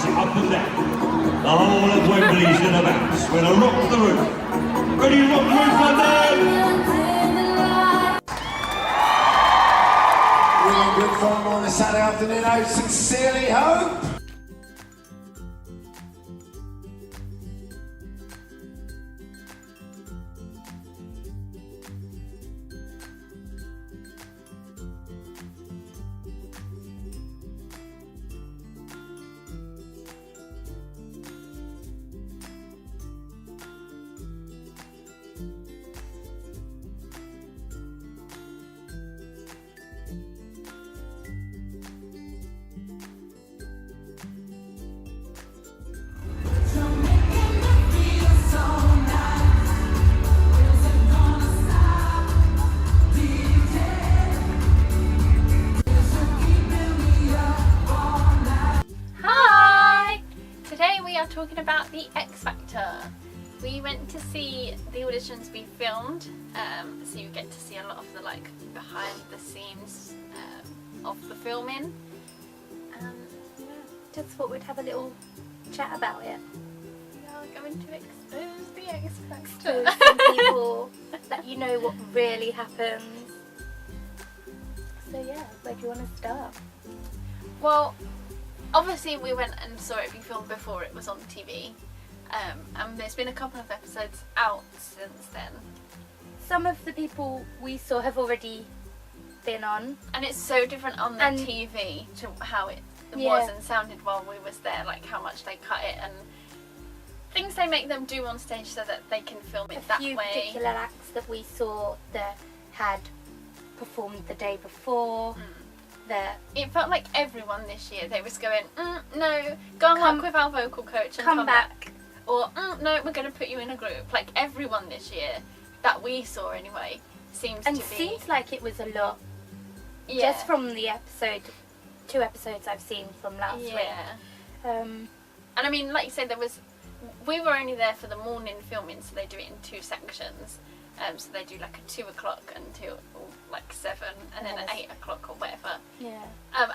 bounce it up and down. The whole of Wembley's gonna bounce. We're gonna rock the roof. Ready to rock the roof, London? Really good fun on a Saturday afternoon. I sincerely hope. Talking about the Xfactor. We went to see the auditions we filmed, so you get to see a lot of the like behind the scenes of the filming. Just thought we'd have a little chat about it. We are going to expose the Xfactor. Expose some people, let you know what really happens. So yeah, where do you want to start? Well, obviously we went and saw it be filmed before it was on TV, and there's been a couple of episodes out since then. Some of the people we saw have already been on. And it's so different on the TV to how it was and sounded while we was there, like how much they cut it and things they make them do on stage so that they can film it that way. A few particular acts that we saw that had performed the day before. It felt like everyone this year, they was going, no, go and work with our vocal coach and come back. Or, no, we're going to put you in a group. Like everyone this year, that we saw anyway, seems to be... And seems like it was a lot. Yeah. Just from the two episodes I've seen from last week. And I mean, like you said, we were only there for the morning filming, so they do it in two sections. So they do like a 2 o'clock until like 7, and then at 8 o'clock or whatever. Yeah.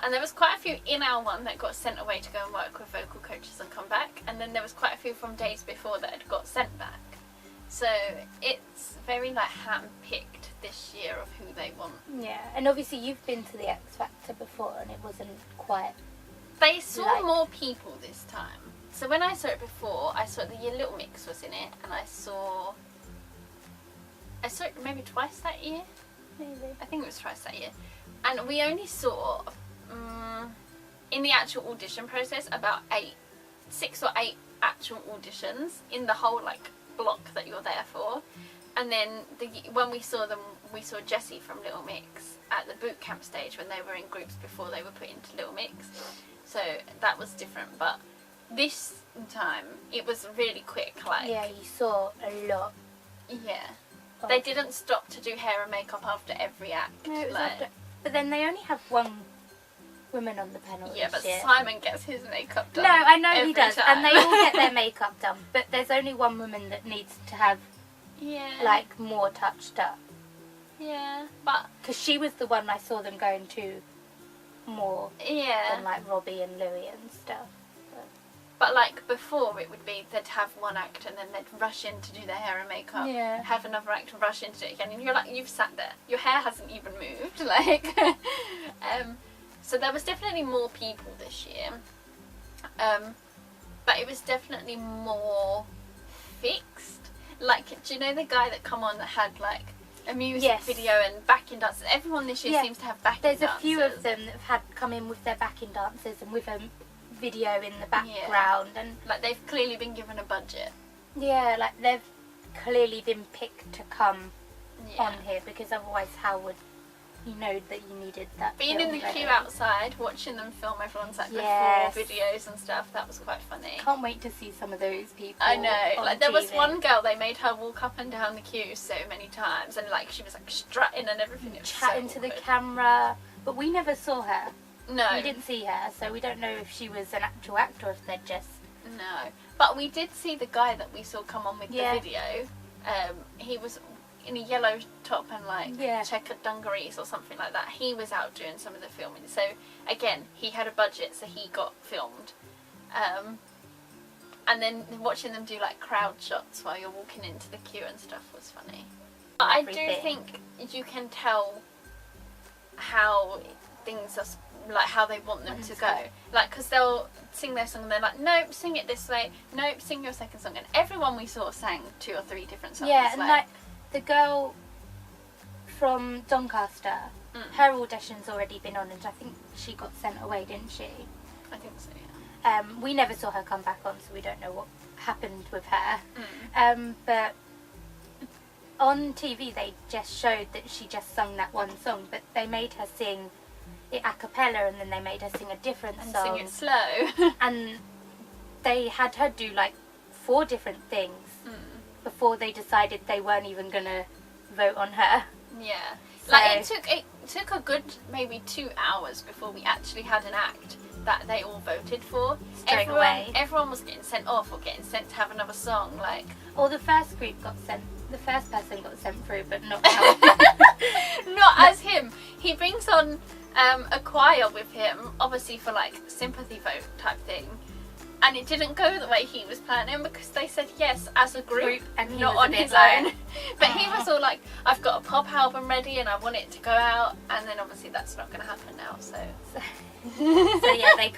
And there was quite a few in our one that got sent away to go and work with vocal coaches and come back, and then there was quite a few from days before that had got sent back. So it's very like hand-picked this year of who they want. Yeah, and obviously you've been to the Xfactor before, and it wasn't quite. They saw more people this time. So when I saw it before, I saw the Little Mix was in it, and I saw it maybe twice that year. Maybe. I think it was twice that year. And we only saw, in the actual audition process, about 6 or 8 actual auditions in the whole like block that you're there for. And then when we saw them, we saw Jessie from Little Mix at the boot camp stage when they were in groups before they were put into Little Mix. So that was different. But this time, it was really quick. Like, yeah, you saw a lot. Yeah. They didn't stop to do hair and makeup after every act. No, it was after. But then they only have one woman on the panel. Yeah, but year. Simon gets his makeup done. No, I know he does, time. and they all get their makeup done. But there's only one woman that needs to have, like, more touched up. Yeah, but because she was the one I saw them going to more than like Robbie and Louis and stuff. But like before, it would be they'd have one act and then they'd rush in to do their hair and makeup. Yeah. Have another act and rush in to do it again, and you're like, you've sat there, your hair hasn't even moved, like. So there was definitely more people this year, but it was definitely more fixed. Like, do you know the guy that come on that had like a music video and backing dancers? Everyone this year seems to have backing dancers. There's a few of them that have had come in with their backing dancers and with a video in the background, and like they've clearly been given a budget. Yeah, like they've clearly been picked to come on here, because otherwise how would you know that you needed that? Being in the queue outside, watching them film everyone's like before videos and stuff, that was quite funny. Can't wait to see some of those people. I know, like there was TV. one girl, they made her walk up and down the queue so many times, and like she was like strutting and everything. It was chatting so to the camera, but we never saw her. No. We didn't see her, so we don't know if she was an actual actor or if they're just... No. But we did see the guy that we saw come on with the video. He was in a yellow top and like checkered dungarees or something like that. He was out doing some of the filming. So again, he had a budget, so he got filmed. And then watching them do like crowd shots while you're walking into the queue and stuff was funny. But I do think you can tell how things are, like how they want them to go. Like, because they'll sing their song and they're like, nope, sing it this way, nope, sing your second song. And everyone we saw sang 2 or 3 different songs. Yeah, and like the girl from Doncaster, her audition's already been on, and I think she got sent away, didn't she? I think so, yeah. We never saw her come back on, so we don't know what happened with her. But on TV they just showed that she just sung that one song, but they made her sing it a cappella, and then they made her sing a different song. Sing it slow. And they had her do like 4 different things before they decided they weren't even going to vote on her. Yeah. So, Like, it took a good maybe 2 hours before we actually had an act that they all voted for. Straight away. Everyone was getting sent off or getting sent to have another song, like... Or the first group got sent, the first person got sent through, but not now. Not as him. He brings on a choir with him, obviously for like sympathy vote type thing. And it didn't go the way he was planning because they said yes as a group and he not was a on bit his like, own. But he was all like, I've got a pop album ready and I want it to go out. And then obviously that's not going to happen now, so yeah, it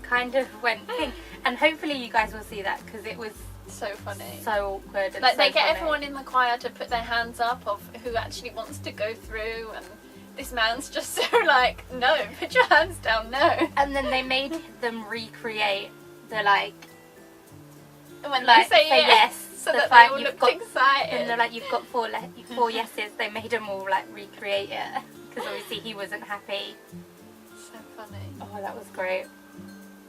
kind of went pink. And hopefully you guys will see that, because it was so funny. so awkward. And Like, so they get funny. everyone in the choir to put their hands up of who actually wants to go through, and this man's just so like, no, put your hands down, no. And then they made them recreate the like When like, they say say yes, so the that fact they all you've looked got- excited. and they're like, you've got 4 yeses. They made them all like recreate it, because obviously he wasn't happy. So funny. Oh, that was great.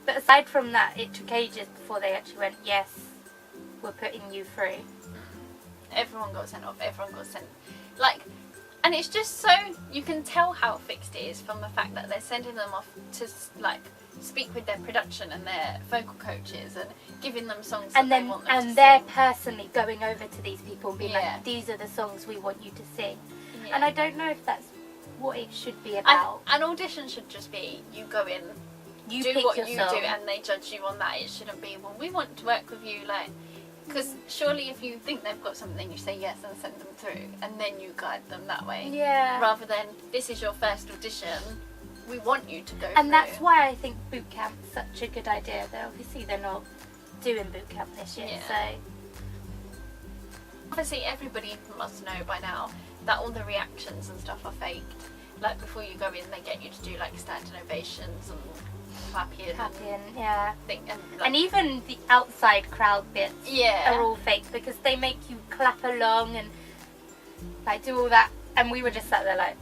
But aside from that, it took ages before they actually went, yes, we're putting you through. Everyone got sent off, everyone got sent, like, and it's just so, you can tell how fixed it is from the fact that they're sending them off to like speak with their production and their vocal coaches and giving them songs And that then they want them and to they're sing. personally going over to these people and being Yeah. like, these are the songs we want you to sing. Yeah. And I don't know if that's what it should be about. An audition should just be, you go in, You do pick what your you song. do, and they judge you on that. It shouldn't be, well, we want to work with you, like, because surely if you think they've got something, you say yes and send them through, and then you guide them that way. Yeah. Rather than, this is your first audition, we want you to go And through. that's why I think boot camp is such a good idea. Though obviously they're not doing boot camp this year, Yeah. so Obviously everybody must know by now that all the reactions and stuff are faked. Like, before you go in, they get you to do like standing ovations and clapping happy yeah. and And even the outside crowd bits yeah. are all fake, because they make you clap along and like do all that, and we were just sat there like,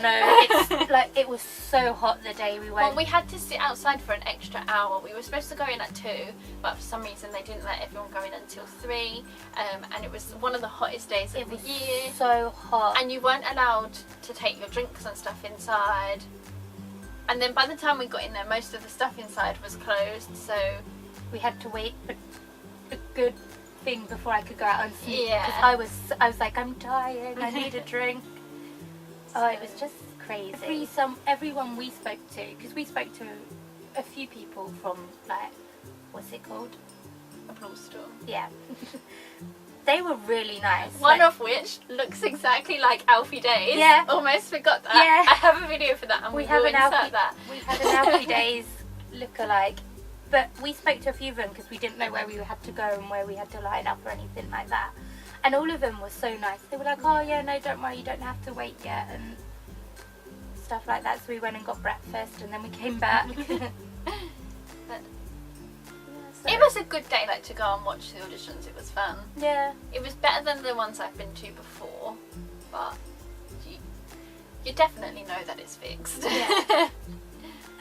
no, it's like, it was so hot the day we went. Well, we had to sit outside for an extra hour. We were supposed to go in at 2, but for some reason they didn't let everyone go in until 3. And it was one of the hottest days of the year. So hot. And you weren't allowed to take your drinks and stuff inside. And then by the time we got in there, most of the stuff inside was closed. So we had to wait for a good thing before I could go out and sleep. Yeah. Because I was like, I'm dying. I need a drink. Oh, it was just crazy. Everyone we spoke to, because we spoke to a few people from, like, what's it called? applause storm. Yeah. They were really nice. One like, of which looks exactly like Alfie Days. Yeah. Almost forgot that. Yeah. I have a video for that, and we we have will an insert Alfie, that. we had an Alfie Days look-alike. But we spoke to a few of them because we didn't know where we had to go and where we had to line up or anything like that. And all of them were so nice. They were like, oh yeah, no, don't worry, you don't have to wait yet, and stuff like that. So we went and got breakfast, and then we came back. It was a good day, like, to go and watch the auditions. It was fun. Yeah. It was better than the ones I've been to before, but you definitely know that it's fixed. Yeah.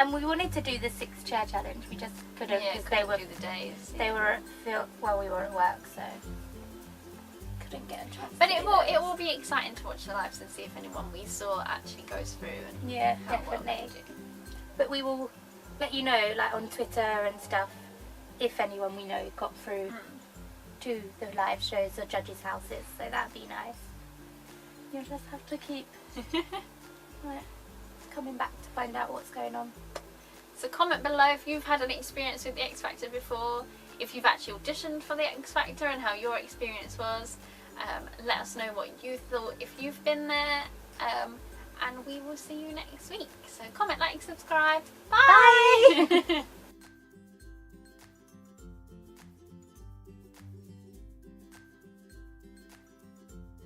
And we wanted to do the 6 chair challenge. We just couldn't, Yeah, because couldn't do the days. they were we were at work, so couldn't get a chance. But to it do will those. be exciting to watch the lives and see if anyone we saw actually goes through and Yeah, how well definitely. they do. But we will let you know, like on Twitter and stuff, if anyone we know got through to the live shows or judges' houses. So that'd be nice. You'll just have to keep like, coming back to find out what's going on. So comment below if you've had an experience with the X Factor before, if you've actually auditioned for the X Factor and how your experience was. Let us know what you thought if you've been there, and we will see you next week. So comment, like, subscribe. Bye! Bye.